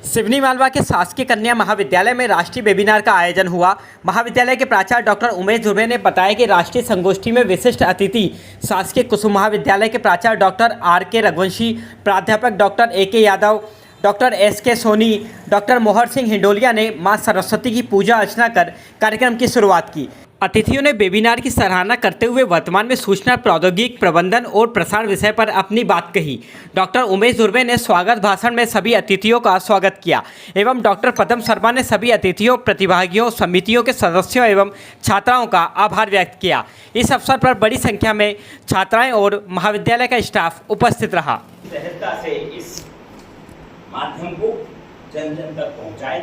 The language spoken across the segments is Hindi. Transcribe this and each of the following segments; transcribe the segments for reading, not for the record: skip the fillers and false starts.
सिवनी मालवा के शासकीय कन्या महाविद्यालय में राष्ट्रीय वेबिनार का आयोजन हुआ। महाविद्यालय के प्राचार्य डॉक्टर उमेश धुर्वे ने बताया कि राष्ट्रीय संगोष्ठी में विशिष्ट अतिथि शासकीय कुसुम महाविद्यालय के प्राचार्य डॉक्टर आर.के. रघुवंशी, प्राध्यापक डॉक्टर ए.के. यादव, डॉक्टर एस.के. सोनी, डॉक्टर मोहर सिंह हिंडोलिया ने मां सरस्वती की पूजा अर्चना कर कार्यक्रम की शुरुआत की। अतिथियों ने वेबिनार की सराहना करते हुए वर्तमान में सूचना प्रौद्योगिकी प्रबंधन और प्रसारण विषय पर अपनी बात कही। डॉक्टर उमेश धुर्वे ने स्वागत भाषण में सभी अतिथियों का स्वागत किया एवं डॉक्टर पद्म शर्मा ने सभी अतिथियों, प्रतिभागियों, समितियों के सदस्यों एवं छात्राओं का आभार व्यक्त किया। इस अवसर पर बड़ी संख्या में छात्राएं और महाविद्यालय का स्टाफ उपस्थित रहा। सहजता से इस माध्यम को जन जन तक पहुंचाए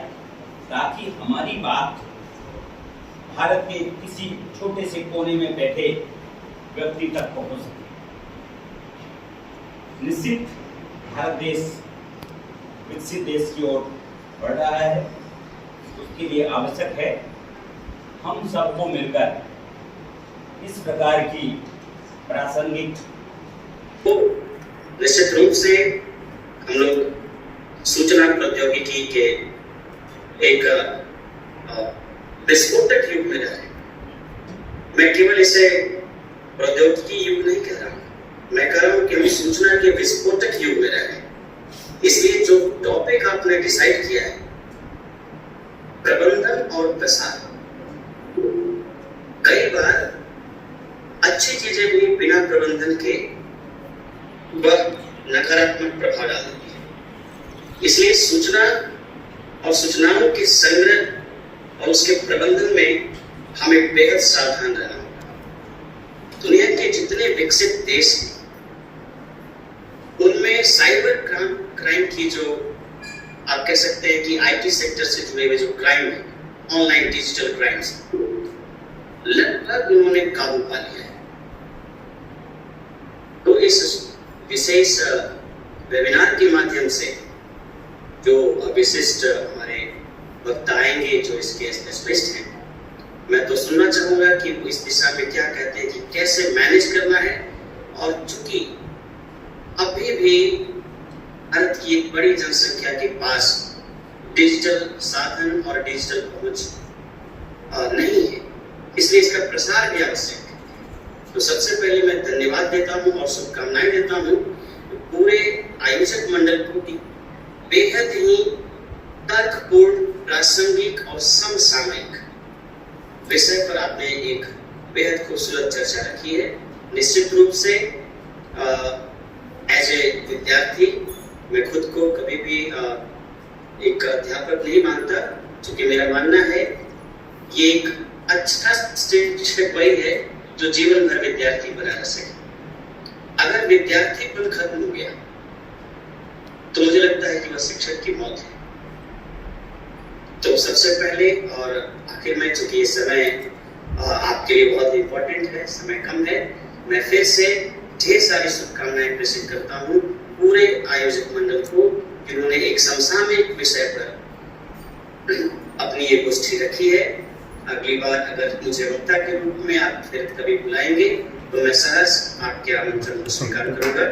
ताकि हमारी बात भारत के किसी छोटे से कोने में बैठे व्यक्ति तक पहुंच सके। निश्चित भारत देश विकसित देश की ओर बढ़ रहा है, उसके लिए आवश्यक है हम सबको मिलकर इस प्रकार की प्रासंगिक निश्चित रूप से हम लोग सूचना प्रौद्योगिकी के एक विस्फोटक युग में रह रहे हैं। मैं केवल इसे प्रौद्योगिकी युग नहीं कह रहा हूं, मैं कह रहा हूं कि हम सूचना के विस्फोटक युग में रह रहे हैं। इसलिए जो टॉपिक आपने डिसाइड किया है, प्रबंधन और प्रसार, कई बार अच्छी चीजें भी बिना प्रबंधन के वह नकारात्मक प्रभाव डाल देती है। इसलिए सूचना और सूचनाओं के संग्रह और उसके प्रबंधन में हमें बेहद सावधान रहना होगा। दुनिया के जितने विकसित देश हैं, उनमें साइबर क्राइम की जो आप कह सकते हैं कि आईटी सेक्टर से जुड़े हुए जो क्राइम है, ऑनलाइन डिजिटल क्राइम्स, लगभग उन्होंने काबू पा लिया है। तो इस विशेष वेबिनार के माध्यम से जो विशिष्ट हमारे वक्त आएंगे, जो इसके स्पेशलिस्ट हैं, मैं तो सुनना चाहूंगा कि वो इस दिशा में क्या कहते हैं कि कैसे मैनेज करना है। और चूंकि अभी भी भारत की एक बड़ी जनसंख्या के पास डिजिटल साधन और डिजिटल पहुंच नहीं है, इसलिए इसका प्रसार भी आवश्यक है। तो सबसे पहले मैं धन्यवाद देता हूं और शुभकामनाएं देता हूं पूरे आयोजक मंडल को कि बेहद ही तर्कपूर्ण, प्रासंगिक और समसामयिक विषय पर आपने एक बेहद खूबसूरत चर्चा रखी है। निश्चित रूप से एज ए विद्यार्थी मैं खुद को कभी भी एक अध्यापक नहीं मानता, क्योंकि मेरा मानना है ये एक अच्छा स्टेज वही है जो जीवन भर विद्यार्थी बना रह सके। अगर विद्यार्थीपन खत्म हो गया तो मुझे लगता है कि वह शिक्षक की मौत है। तो सबसे पहले और आखिर में, चूंकि ये समय आपके लिए बहुत इंपॉर्टेंट है, समय कम है, मैं फिर से ढेर सारी शुभकामनाएं प्रेषित करता हूँ पूरे आयोजक मंडल को, जिन्होंने एक समसामयिक विषय पर अपनी ये गोष्ठी रखी है। अगली बार अगर मुझे वक्ता के रूप में आप फिर कभी बुलाएंगे तो मैं सहर्ष आपके आमंत्रण को स्वीकार करूंगा।